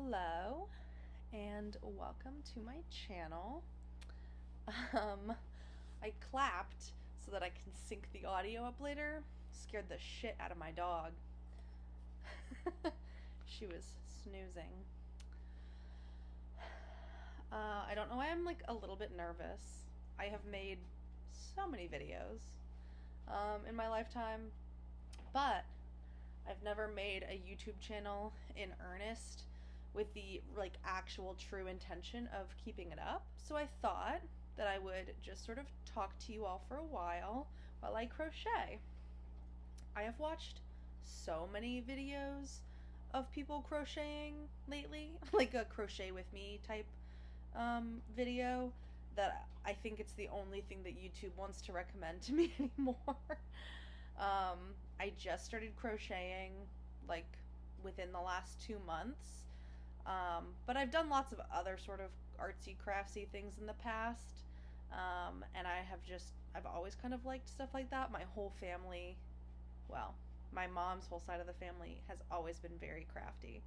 Hello and welcome to my channel. I clapped so that I can sync the audio up later. Scared the shit out of my dog. She was snoozing. I don't know why I'm like a little bit nervous. I have made so many videos in my lifetime, but I've never made a YouTube channel in earnest with the like actual true intention of keeping it up. So I thought that I would just sort of talk to you all for a while I crochet. I have watched so many videos of people crocheting lately, like a crochet with me type video, that I think it's the only thing that YouTube wants to recommend to me anymore. I just started crocheting like within the last 2 months. But I've done lots of other sort of artsy craftsy things in the past. And I've always kind of liked stuff like that. My whole family, well, my mom's whole side of the family has always been very crafty.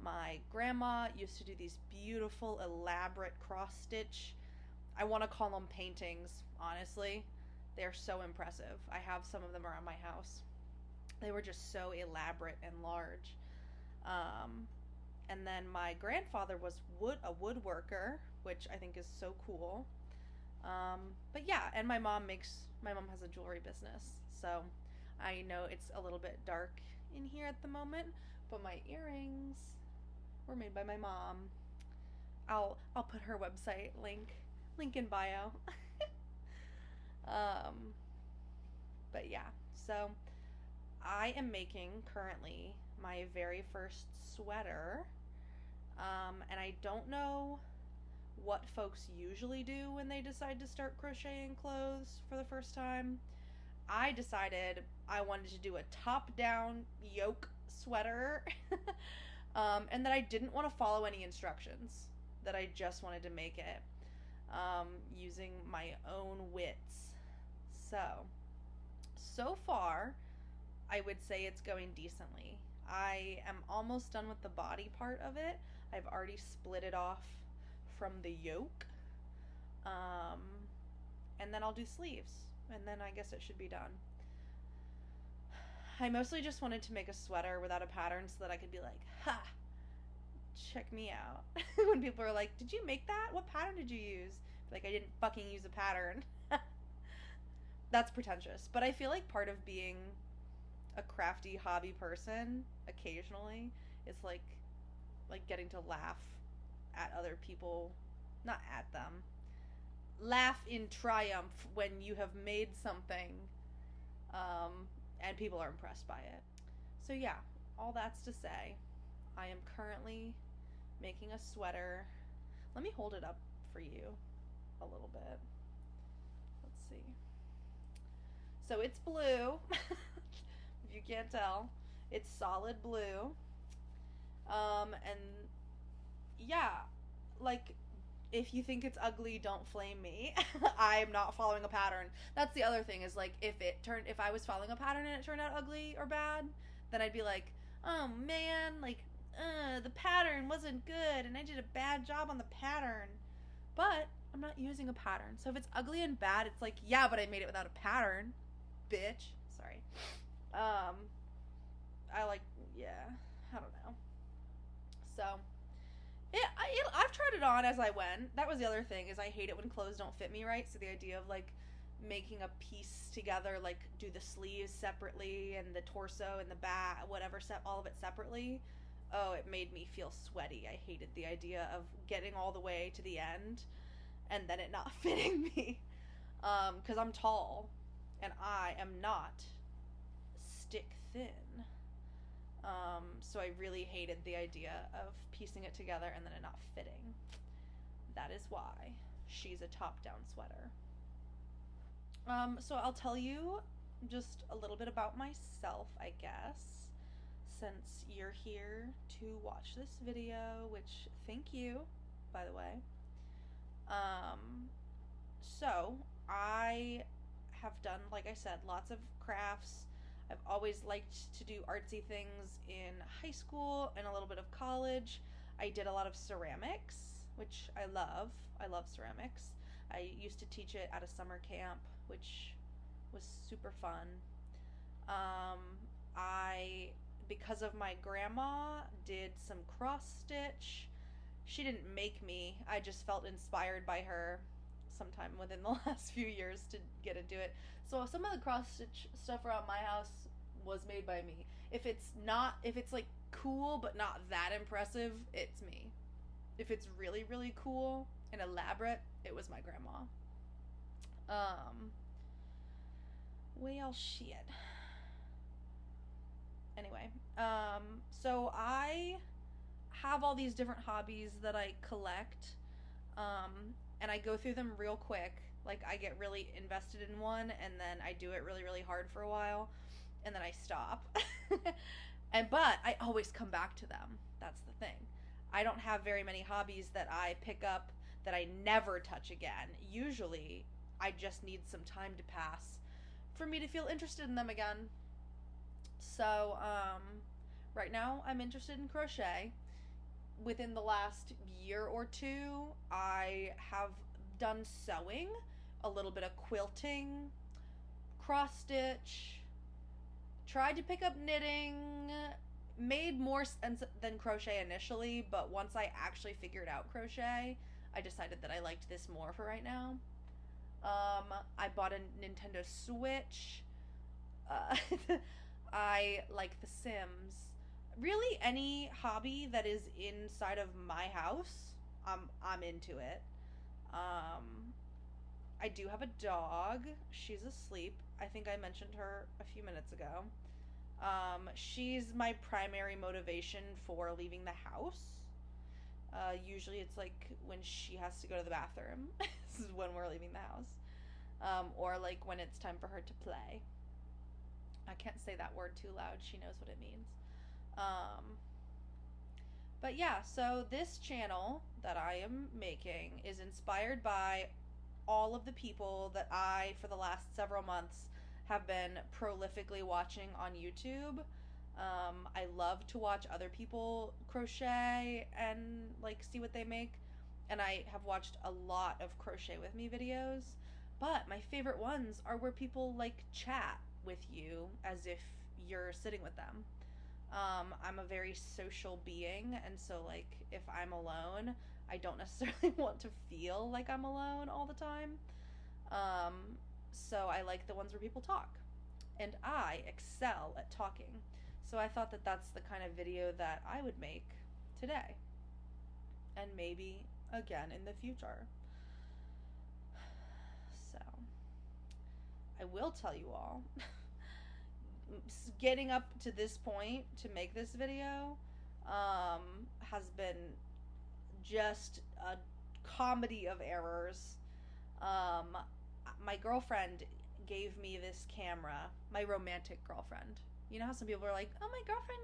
My grandma used to do these beautiful, elaborate cross stitch. I want to call them paintings, honestly. They're so impressive. I have some of them around my house. They were just so elaborate and large. And then my grandfather was a woodworker, which I think is so cool. But yeah, and my mom has a jewelry business. So I know it's a little bit dark in here at the moment, but my earrings were made by my mom. I'll put her website link in bio. But yeah, so I am making currently my very first sweater. And I don't know what folks usually do when they decide to start crocheting clothes for the first time. I decided I wanted to do a top-down yoke sweater, and that I didn't want to follow any instructions, that I just wanted to make it using my own wits. So far, I would say it's going decently. I am almost done with the body part of it. I've already split it off from the yoke. And then I'll do sleeves. And then I guess it should be done. I mostly just wanted to make a sweater without a pattern so that I could be like, ha! Check me out. When people are like, did you make that? What pattern did you use? Like, I didn't fucking use a pattern. That's pretentious. But I feel like part of being a crafty hobby person occasionally is like getting to laugh at other people, not at them. Laugh in triumph when you have made something and people are impressed by it. So yeah, all that's to say, I am currently making a sweater. Let me hold it up for you a little bit. Let's see. So it's blue. If you can't tell, it's solid blue. And yeah, like, if you think it's ugly, don't flame me. I'm not following a pattern. That's the other thing, is like, if I was following a pattern and it turned out ugly or bad, then I'd be like, oh man, like, the pattern wasn't good and I did a bad job on the pattern. But I'm not using a pattern. So if it's ugly and bad, it's like, yeah, but I made it without a pattern, bitch. Sorry. I don't know. So, I've tried it on as I went. That was the other thing, is I hate it when clothes don't fit me right. So the idea of like making a piece together, like do the sleeves separately and the torso and the back, whatever, all of it separately. Oh, it made me feel sweaty. I hated the idea of getting all the way to the end and then it not fitting me. 'Cause I'm tall and I am not stick thin. So I really hated the idea of piecing it together and then it not fitting. That is why she's a top-down sweater. So I'll tell you just a little bit about myself, I guess, since you're here to watch this video, which thank you, by the way. So I have done, like I said, lots of crafts. I've always liked to do artsy things in high school and a little bit of college. I did a lot of ceramics, which I love. I love ceramics. I used to teach it at a summer camp, which was super fun. Um, I, because of my grandma, did some cross stitch. She didn't make me. I just felt inspired by her sometime within the last few years to get into it. So some of the cross stitch stuff around my house was made by me. If it's like cool but not that impressive, it's me. If it's really, really cool and elaborate, it was my grandma. Well, shit. Anyway, so I have all these different hobbies that I collect, and I go through them real quick. Like, I get really invested in one, and then I do it really, really hard for a while, and then I stop. But I always come back to them. That's the thing. I don't have very many hobbies that I pick up that I never touch again. Usually, I just need some time to pass for me to feel interested in them again. So, right now, I'm interested in crochet. Within the last year or two, I have done sewing, a little bit of quilting, cross stitch, tried to pick up knitting, made more sense than crochet initially, but once I actually figured out crochet, I decided that I liked this more for right now. I bought a Nintendo Switch. I like The Sims. Really, any hobby that is inside of my house, I'm into it. I do have a dog. She's asleep. I think I mentioned her a few minutes ago. She's my primary motivation for leaving the house. Usually it's like when she has to go to the bathroom. This is when we're leaving the house. Or like when it's time for her to play. I can't say that word too loud. She knows what it means. But yeah, so this channel that I am making is inspired by all of the people that I, for the last several months, have been prolifically watching on YouTube. I love to watch other people crochet and like see what they make. And I have watched a lot of Crochet With Me videos. But my favorite ones are where people like chat with you as if you're sitting with them. I'm a very social being, and so like if I'm alone, I don't necessarily want to feel like I'm alone all the time. So I like the ones where people talk, and I excel at talking. So I thought that that's the kind of video that I would make today, and maybe again in the future. So I will tell you all. Getting up to this point to make this video has been just a comedy of errors. My girlfriend gave me this camera, my romantic girlfriend. You know how some people are like, oh, my girlfriend,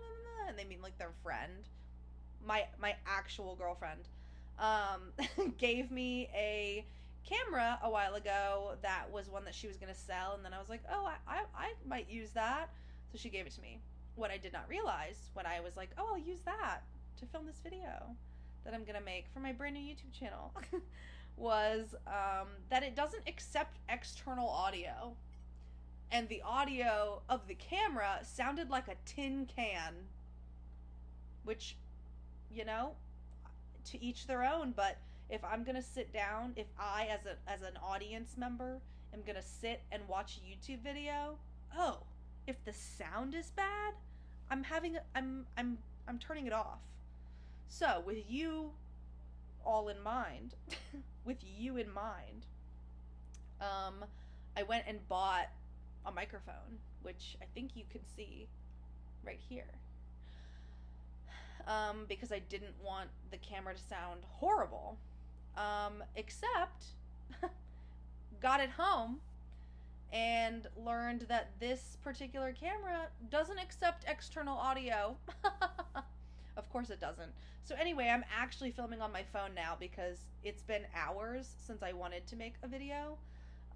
and they mean like their friend. My actual girlfriend gave me a camera a while ago that was one that she was going to sell, and then I was like, oh, I might use that. So she gave it to me. What I did not realize when I was like, oh, I'll use that to film this video that I'm going to make for my brand new YouTube channel was that it doesn't accept external audio. And the audio of the camera sounded like a tin can, which, you know, to each their own. But if I'm going to sit down, if I as an audience member am going to sit and watch a YouTube video, if the sound is bad, I'm turning it off. So with you all in mind, I went and bought a microphone, which I think you can see right here. Because I didn't want the camera to sound horrible. Except got it home and learned that this particular camera doesn't accept external audio. Of course it doesn't. So anyway, I'm actually filming on my phone now because it's been hours since I wanted to make a video.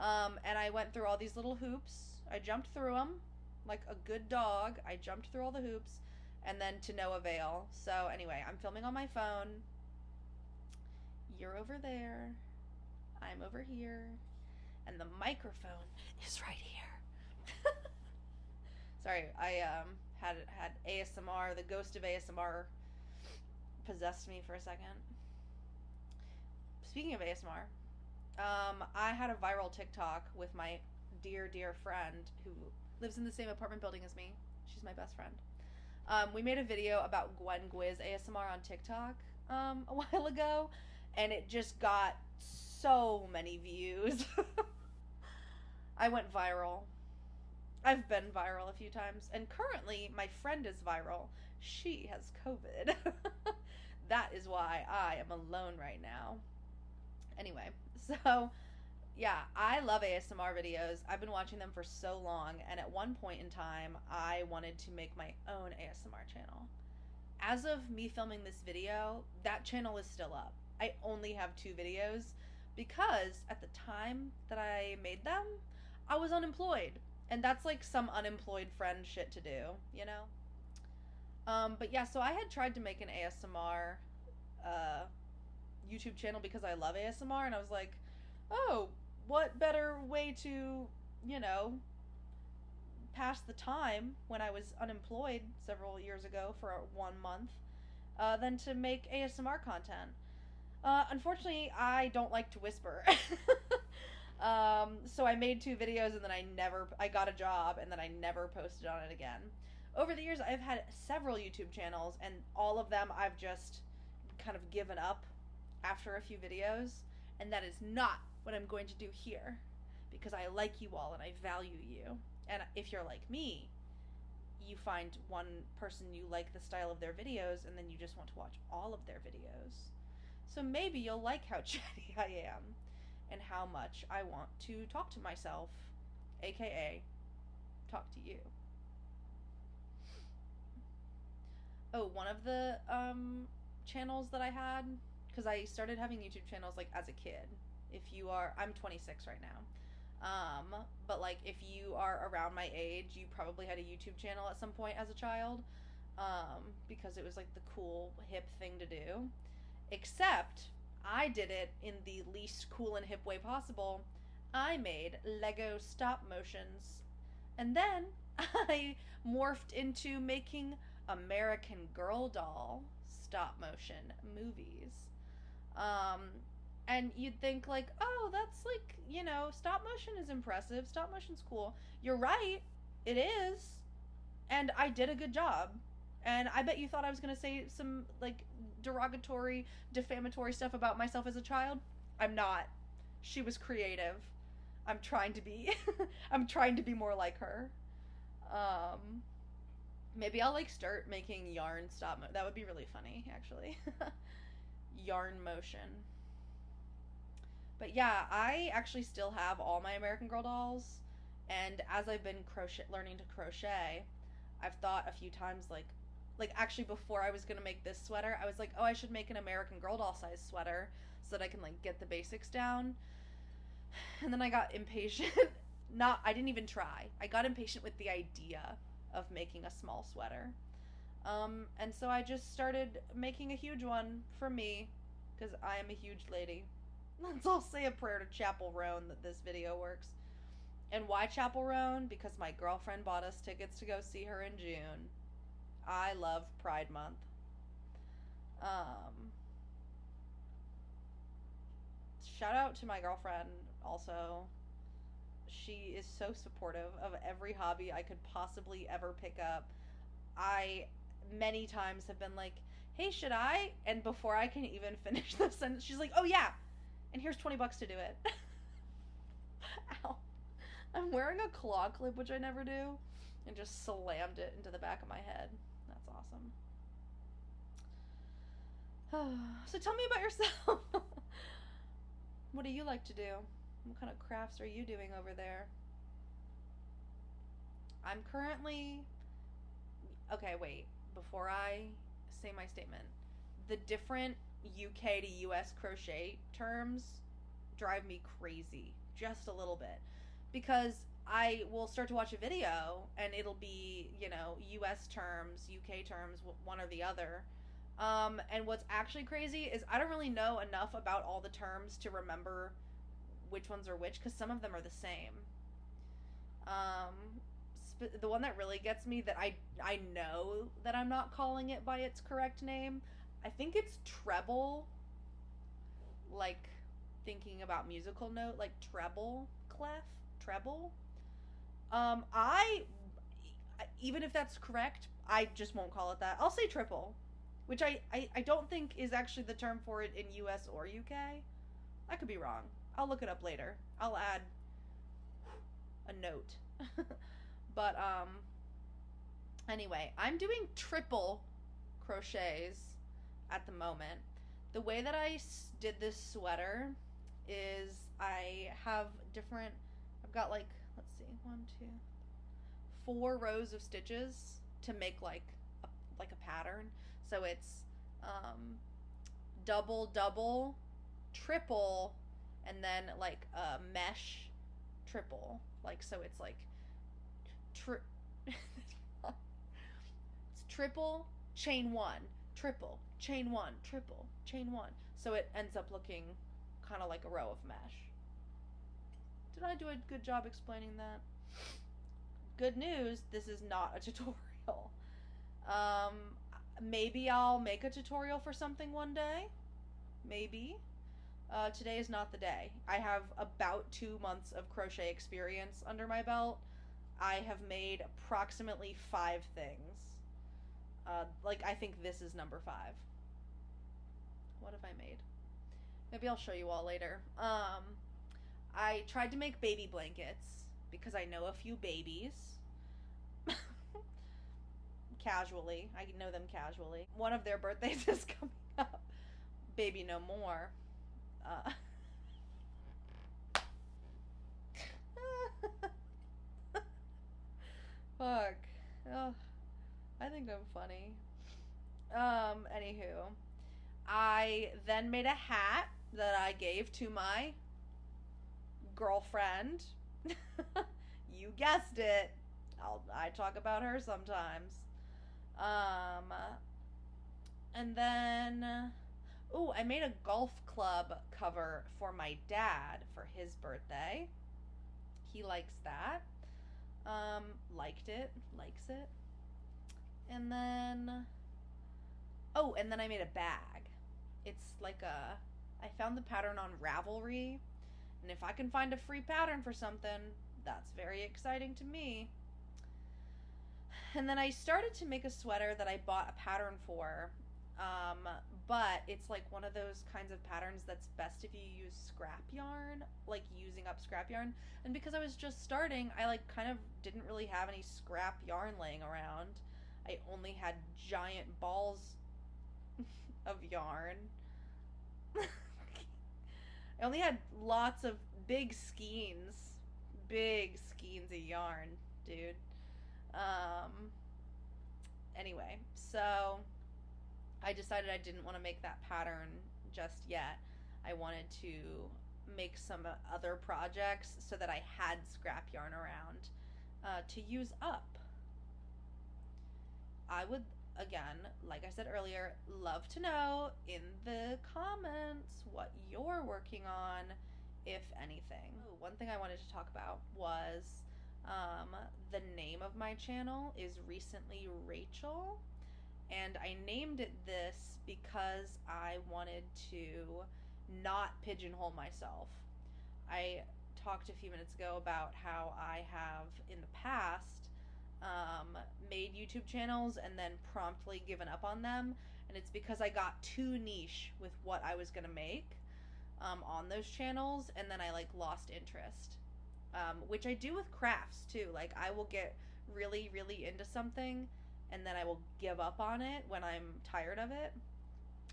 And I went through all these little hoops. I jumped through them like a good dog. I jumped through all the hoops. and then to no avail. So anyway, I'm filming on my phone. You're over there. I'm over here. And the microphone is right here. Sorry, I had ASMR. The ghost of ASMR possessed me for a second. Speaking of ASMR, I had a viral TikTok with my dear friend who lives in the same apartment building as me. She's my best friend. We made a video about Gwen Gwiz ASMR on TikTok a while ago, and it just got so many views. I went viral. I've been viral a few times, and currently my friend is viral. She has COVID. That is why I am alone right now. Anyway, so yeah, I love ASMR videos. I've been watching them for so long, and at one point in time, I wanted to make my own ASMR channel. As of me filming this video, that channel is still up. I only have 2 videos because at the time that I made them, I was unemployed. And that's like some unemployed friend shit to do, you know? But yeah, so I had tried to make an ASMR YouTube channel because I love ASMR, and I was like, oh, what better way to, you know, pass the time when I was unemployed several years ago for 1 month than to make ASMR content. Unfortunately, I don't like to whisper. So I made 2 videos, and then I got a job, and then I never posted on it again. Over the years, I've had several YouTube channels, and all of them I've just kind of given up after a few videos, and that is not what I'm going to do here, because I like you all and I value you. And if you're like me, you find one person you like the style of their videos, and then you just want to watch all of their videos. So maybe you'll like how chatty I am, and how much I want to talk to myself, aka talk to you. Oh, one of the channels that I had, because I started having YouTube channels like as a kid. I'm 26 right now, but like if you are around my age, you probably had a YouTube channel at some point as a child, because it was like the cool hip thing to do. Except I did it in the least cool and hip way possible. I made Lego stop motions, and then I morphed into making American Girl doll stop motion movies. And you'd think like, oh, that's like, you know, stop motion is impressive. Stop motion's cool. You're right. It is. And I did a good job. And I bet you thought I was going to say some like derogatory, defamatory stuff about myself as a child. I'm not. She was creative. I'm trying to be. I'm trying to be more like her. Maybe I'll like start making yarn stop motion. That would be really funny, actually. Yarn motion. But yeah, I actually still have all my American Girl dolls, and as I've been learning to crochet, I've thought a few times like actually before I was gonna make this sweater, I was like, oh, I should make an American Girl doll size sweater so that I can like get the basics down. And then I got impatient. I didn't even try. I got impatient with the idea of making a small sweater. And so I just started making a huge one for me, because I am a huge lady. Let's all say a prayer to Chapel Roan that this video works. And why Chapel Roan? Because my girlfriend bought us tickets to go see her in June. I love Pride Month. Shout out to my girlfriend also. She is so supportive of every hobby I could possibly ever pick up. I many times have been like, hey, should I? And before I can even finish the sentence, she's like, oh yeah, and here's $20 to do it. Ow. I'm wearing a claw clip, which I never do, and just slammed it into the back of my head. That's awesome. So tell me about yourself. What do you like to do? What kind of crafts are you doing over there? I'm currently... Okay, wait. Before I say my statement, the different UK to US crochet terms drive me crazy. Just a little bit. Because I will start to watch a video and it'll be, you know, US terms, UK terms, one or the other. And what's actually crazy is I don't really know enough about all the terms to remember which ones are which, because some of them are the same. Um, the one that really gets me, that I know that I'm not calling it by its correct name, I think it's treble, like thinking about musical note, like treble clef, treble. I even if that's correct, I just won't call it that. I'll say triple, which I don't think is actually the term for it in US or UK. I could be wrong. I'll look it up later. I'll add a note. But anyway, I'm doing triple crochets at the moment. The way that I did this sweater is I have different, I've got like, let's see, 1, 2, 4 rows of stitches to make like a pattern. So it's double, double, triple, and then like a mesh triple. Like, so it's like it's triple, chain 1, triple, chain 1, triple, chain 1. So it ends up looking kind of like a row of mesh. Did I do a good job explaining that? Good news, this is not a tutorial. Maybe I'll make a tutorial for something one day. Maybe. Today is not the day. I have about 2 months of crochet experience under my belt. I have made approximately 5 things. Like, I think this is number 5. What have I made? Maybe I'll show you all later. I tried to make baby blankets because I know a few babies. Casually. I know them casually. One of their birthdays is coming up. Baby no more. Fuck. Oh, I think I'm funny. Anywho. I then made a hat that I gave to my girlfriend. You guessed it. I talk about her sometimes. And then, I made a golf club cover for my dad for his birthday. He likes that. Liked it, likes it. And then, and then I made a bag. It's like I found the pattern on Ravelry, and if I can find a free pattern for something, that's very exciting to me. And then I started to make a sweater that I bought a pattern for, but it's like one of those kinds of patterns that's best if you use scrap yarn, like using up scrap yarn. And because I was just starting, I like kind of didn't really have any scrap yarn laying around. I only had giant balls of yarn. I only had lots of big skeins of yarn, dude. Anyway, so I decided I didn't want to make that pattern just yet. I wanted to make some other projects so that I had scrap yarn around to use up. I would, again, like I said earlier, love to know in the comments what you're working on, if anything. One thing I wanted to talk about was the name of my channel is Recently Rachel, and I named it this because I wanted to not pigeonhole myself. I talked a few minutes ago about how I have in the past made YouTube channels and then promptly given up on them, and it's because I got too niche with what I was gonna make on those channels, and then I like lost interest. Which I do with crafts too. Like, I will get really, really into something and then I will give up on it when I'm tired of it.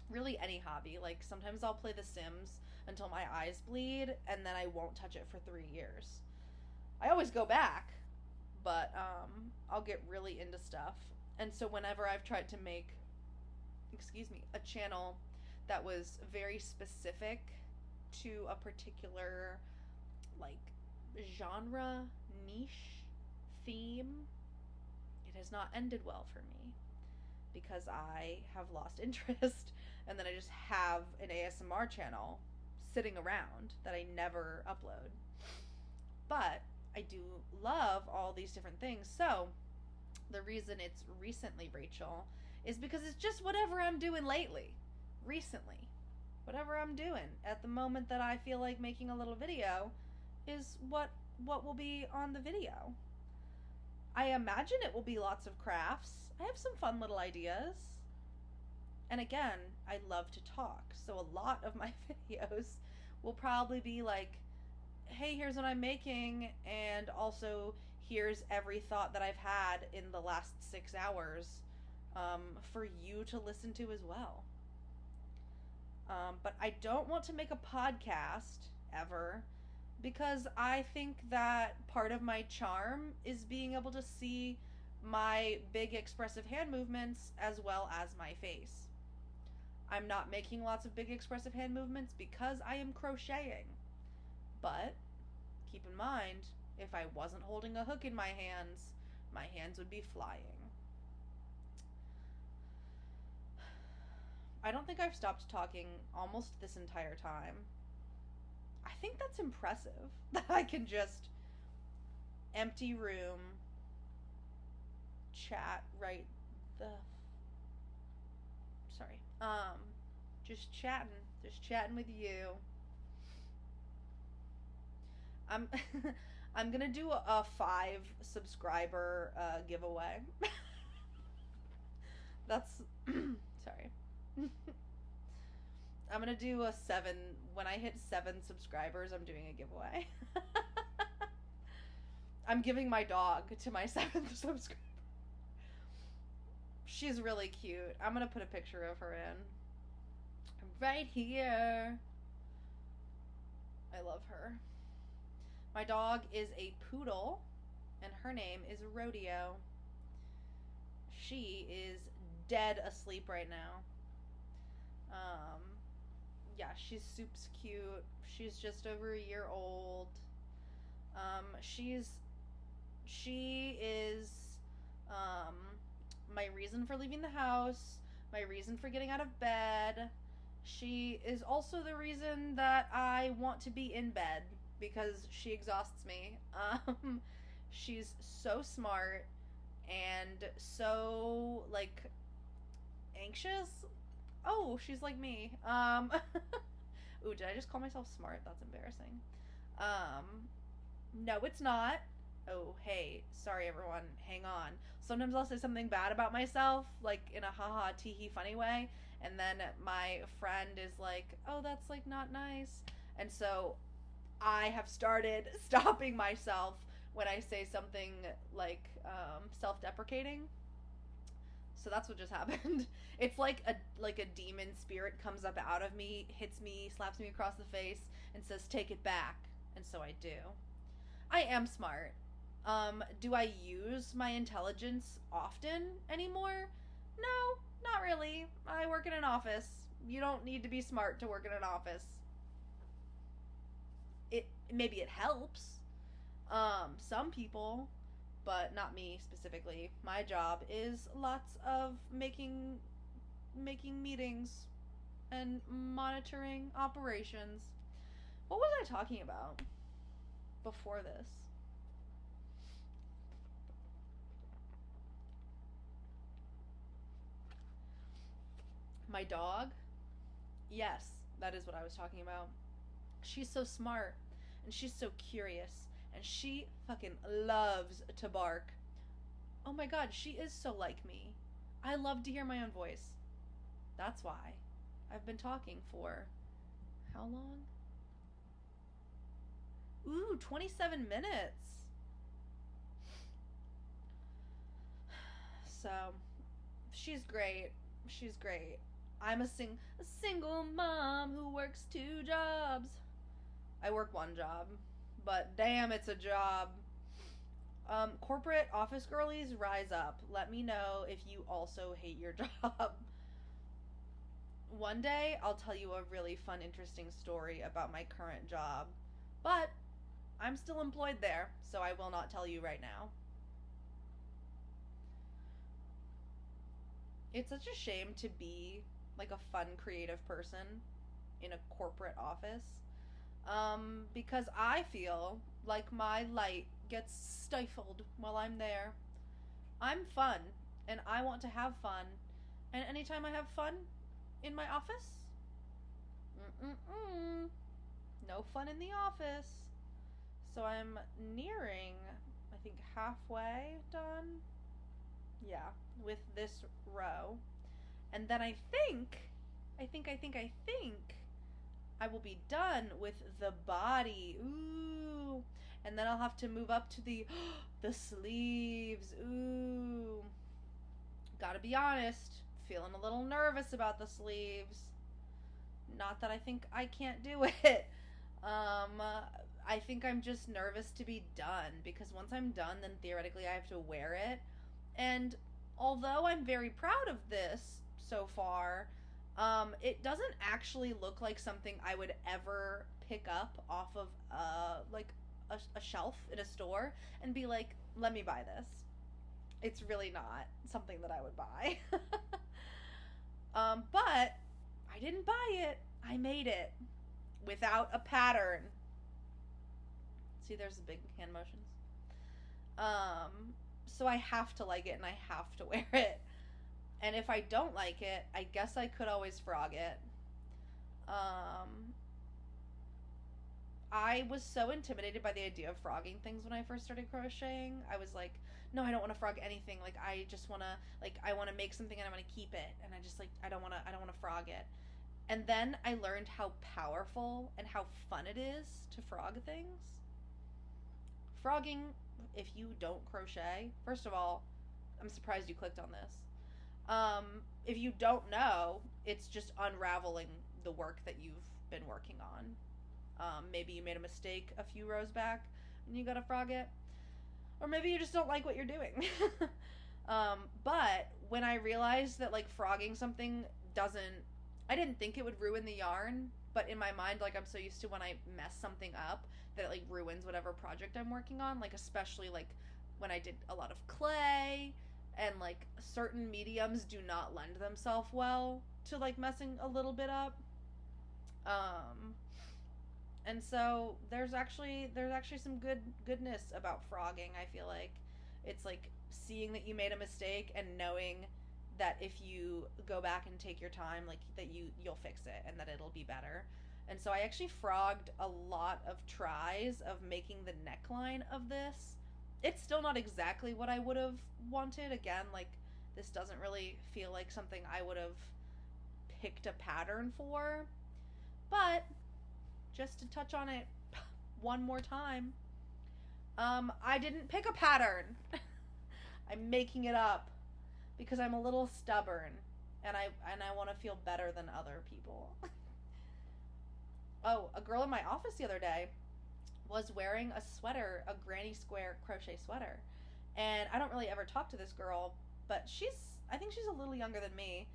Really, any hobby. Like, sometimes I'll play The Sims until my eyes bleed and then I won't touch it for 3 years. I always go back, but I'll get really into stuff. And so whenever I've tried to make, a channel that was very specific to a particular, like, genre, niche theme, it has not ended well for me because I have lost interest and then I just have an ASMR channel sitting around that I never upload. But I do love all these different things. So the reason it's recently Rachel is because it's just whatever I'm doing lately. Recently. Whatever I'm doing at the moment that I feel like making a little video is what will be on the video. I imagine it will be lots of crafts. I have some fun little ideas. And again, I love to talk. So a lot of my videos will probably be like, hey, here's what I'm making, and also here's every thought that I've had in the last 6 hours for you to listen to as well. But I don't want to make a podcast ever because I think that part of my charm is being able to see my big expressive hand movements as well as my face. I'm not making lots of big expressive hand movements because I am crocheting. But keep in mind, if I wasn't holding a hook in my hands would be flying. I don't think I've stopped talking almost this entire time. I think that's impressive that I can just empty room, chat right the sorry. Just chatting with you. I'm gonna do a 5 subscriber giveaway. That's sorry. I'm gonna do a 7. When I hit 7 subscribers, I'm doing a giveaway. I'm giving my dog to my 7th subscriber. She's really cute. I'm gonna put a picture of her in. Right here. I love her. My dog is a poodle, and her name is Rodeo. She is dead asleep right now. Yeah, she's soups cute. She's just over a year old. She is my reason for leaving the house, my reason for getting out of bed. She is also the reason that I want to be in bed because she exhausts me. She's so smart and so, like, anxious. Oh, she's like me. Ooh, did I just call myself smart? That's embarrassing. No, it's not. Oh, hey, sorry everyone, hang on. Sometimes I'll say something bad about myself, like in a haha teehee funny way, and then my friend is like, oh, that's like not nice. And so I have started stopping myself when I say something like self-deprecating. So that's what just happened. It's like a demon spirit comes up out of me, hits me, slaps me across the face, and says, take it back. And so I do. I am smart. Do I use my intelligence often anymore? No, not really. I work in an office. You don't need to be smart to work in an office. Maybe it helps. Some people, but not me specifically. My job is lots of making meetings and monitoring operations. What was I talking about before this? My dog? Yes, that is what I was talking about. She's so smart and she's so curious and she fucking loves to bark. Oh my god, she is so like me. I love to hear my own voice. That's why I've been talking for how long? Ooh, 27 minutes. So, she's great. She's great. I'm a single mom who works 2 jobs. I work 1 job, but damn, it's a job. Corporate office girlies, rise up. Let me know if you also hate your job. One day, I'll tell you a really fun, interesting story about my current job. But I'm still employed there, so I will not tell you right now. It's such a shame to be like a fun, creative person in a corporate office. Because I feel like my light gets stifled while I'm there. I'm fun, and I want to have fun. And anytime I have fun in my office, no fun in the office. So I'm nearing, I think, halfway done. Yeah, with this row. And then I think I will be done with the body. Ooh. And then I'll have to move up to the the sleeves. Ooh. Gotta be honest, feeling a little nervous about the sleeves. Not that I think I can't do it. I think I'm just nervous to be done, because once I'm done, then theoretically I have to wear it. And although I'm very proud of this so far, it doesn't actually look like something I would ever pick up off of like a shelf in a store and be like, let me buy this. It's really not something that I would buy. But I didn't buy it. I made it without a pattern. See, there's the big hand motions. So I have to like it and I have to wear it. And if I don't like it, I guess I could always frog it. I was so intimidated by the idea of frogging things when I first started crocheting. I was like, no, I don't want to frog anything. Like, I just want to, like, I want to make something and I want to keep it. And I just, like, I don't want to frog it. And then I learned how powerful and how fun it is to frog things. Frogging, if you don't crochet, first of all, I'm surprised you clicked on this. If you don't know, it's just unraveling the work that you've been working on. Maybe you made a mistake a few rows back and you gotta frog it. Or maybe you just don't like what you're doing. But when I realized that, like, frogging something I didn't think it would ruin the yarn, but in my mind, like, I'm so used to when I mess something up that it, like, ruins whatever project I'm working on. Like, especially, like, when I did a lot of clay, and, like, certain mediums do not lend themselves well to, like, messing a little bit up. And so there's actually some goodness about frogging. I feel like it's like seeing that you made a mistake and knowing that if you go back and take your time, like, that you'll fix it and that it'll be better. And so I actually frogged a lot of tries of making the neckline of this. It's still not exactly what I would have wanted. Again, like, this doesn't really feel like something I would have picked a pattern for. But just to touch on it one more time, I didn't pick a pattern. I'm making it up because I'm a little stubborn and I want to feel better than other people. Oh, a girl in my office the other day was wearing a sweater, a granny square crochet sweater. And I don't really ever talk to this girl, but I think she's a little younger than me.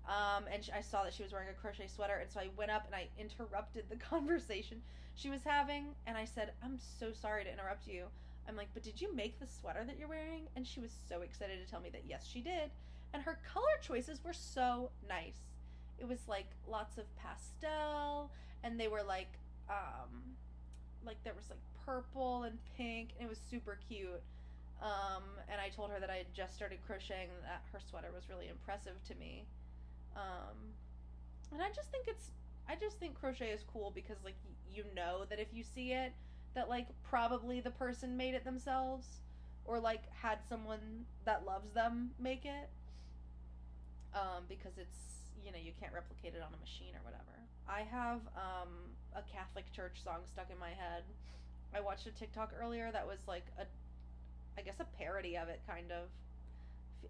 And I saw that she was wearing a crochet sweater, and so I went up and I interrupted the conversation she was having, and I said, I'm so sorry to interrupt you. I'm like, but did you make the sweater that you're wearing? And she was so excited to tell me that yes, she did. And her color choices were so nice. It was like lots of pastel, and they were like there was like purple and pink, and it was super cute. And I told her that I had just started crocheting, and that her sweater was really impressive to me. And I just think crochet is cool because, like, you know that if you see it, that, like, probably the person made it themselves, or, like, had someone that loves them make it, because it's, you know, you can't replicate it on a machine or whatever. I have a Catholic church song stuck in my head. I watched a TikTok earlier that was like I guess a parody of it, kind of.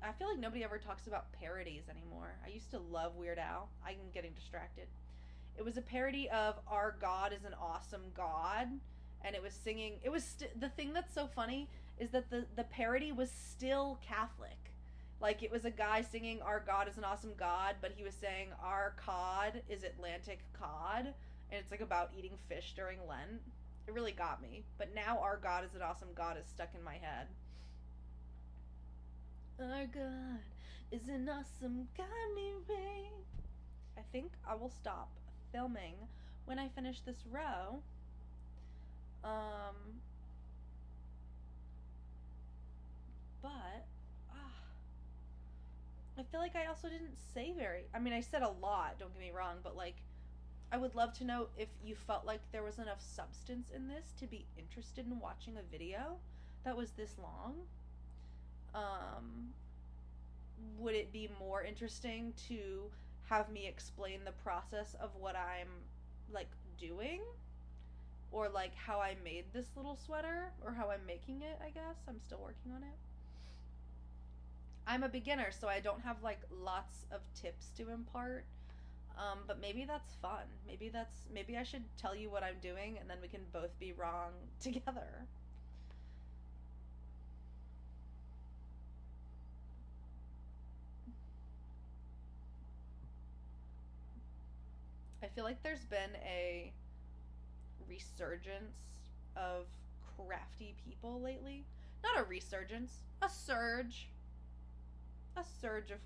I feel like nobody ever talks about parodies anymore. I used to love Weird Al. I'm getting distracted. It was a parody of Our God is an Awesome God, and it was singing. It was the thing that's so funny is that the parody was still Catholic. Like, it was a guy singing Our God is an Awesome God, but he was saying our cod is Atlantic cod, and it's like about eating fish during Lent. It really got me. But now Our God is an Awesome God is stuck in my head. Our God is an awesome God named Ray. I think I will stop filming when I finish this row. But I feel like I also didn't say I said a lot, don't get me wrong, but like I would love to know if you felt like there was enough substance in this to be interested in watching a video that was this long. Would it be more interesting to have me explain the process of what I'm like doing, or like how I made this little sweater, or how I'm making it? I guess I'm still working on it. I'm a beginner, so I don't have like lots of tips to impart. But maybe that's fun. Maybe I should tell you what I'm doing, and then we can both be wrong together. I feel like there's been a resurgence of crafty people lately. Not a resurgence, a surge. A surge of,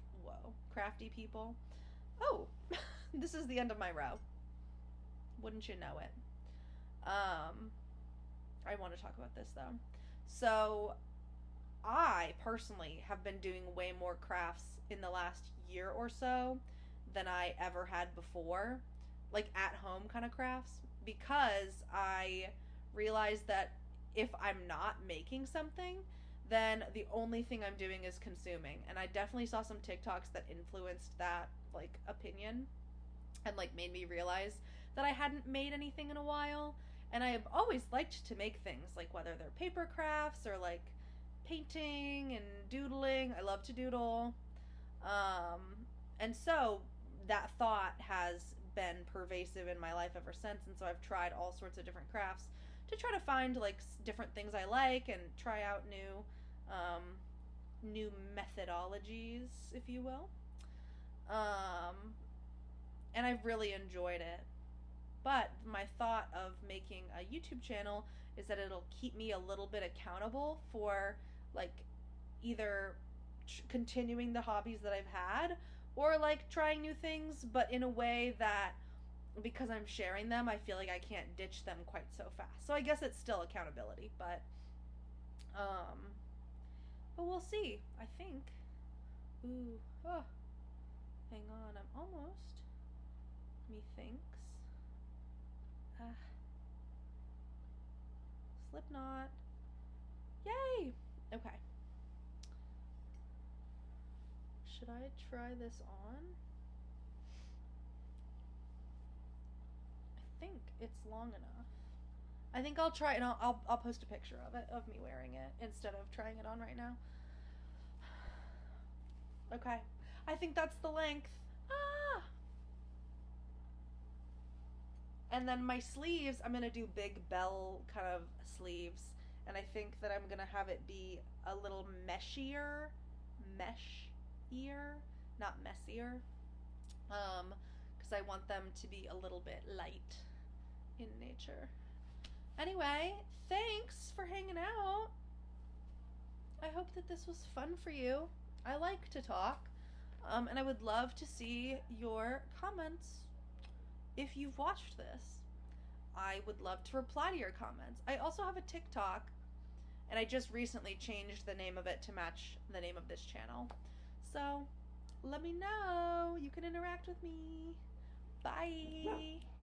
crafty people. Oh, this is the end of my row. Wouldn't you know it? I want to talk about this though. So, I personally have been doing way more crafts in the last year or so than I ever had before. Like at home kind of crafts, because I realized that if I'm not making something, then the only thing I'm doing is consuming. And I definitely saw some TikToks that influenced that like opinion and like made me realize that I hadn't made anything in a while. And I have always liked to make things, like whether they're paper crafts or like painting and doodling. I love to doodle. And so that thought has been pervasive in my life ever since, and so I've tried all sorts of different crafts to try to find like different things I like and try out new methodologies, if you will. And I've really enjoyed it. But my thought of making a YouTube channel is that it'll keep me a little bit accountable for like either continuing the hobbies that I've had, or like trying new things, but in a way that, because I'm sharing them, I feel like I can't ditch them quite so fast. So I guess it's still accountability, but we'll see. I think. Hang on, I'm almost. Methinks. Slipknot. Yay! Okay. Should I try this on? I think it's long enough. I think I'll try it, and I'll post a picture of it, of me wearing it, instead of trying it on right now. Okay. I think that's the length. And then my sleeves, I'm going to do big bell kind of sleeves. And I think that I'm going to have it be a little meshier, not messier. Because I want them to be a little bit light in nature. Anyway, thanks for hanging out. I hope that this was fun for you. I like to talk. And I would love to see your comments if you've watched this. I would love to reply to your comments. I also have a TikTok, and I just recently changed the name of it to match the name of this channel. So let me know. You can interact with me. Bye.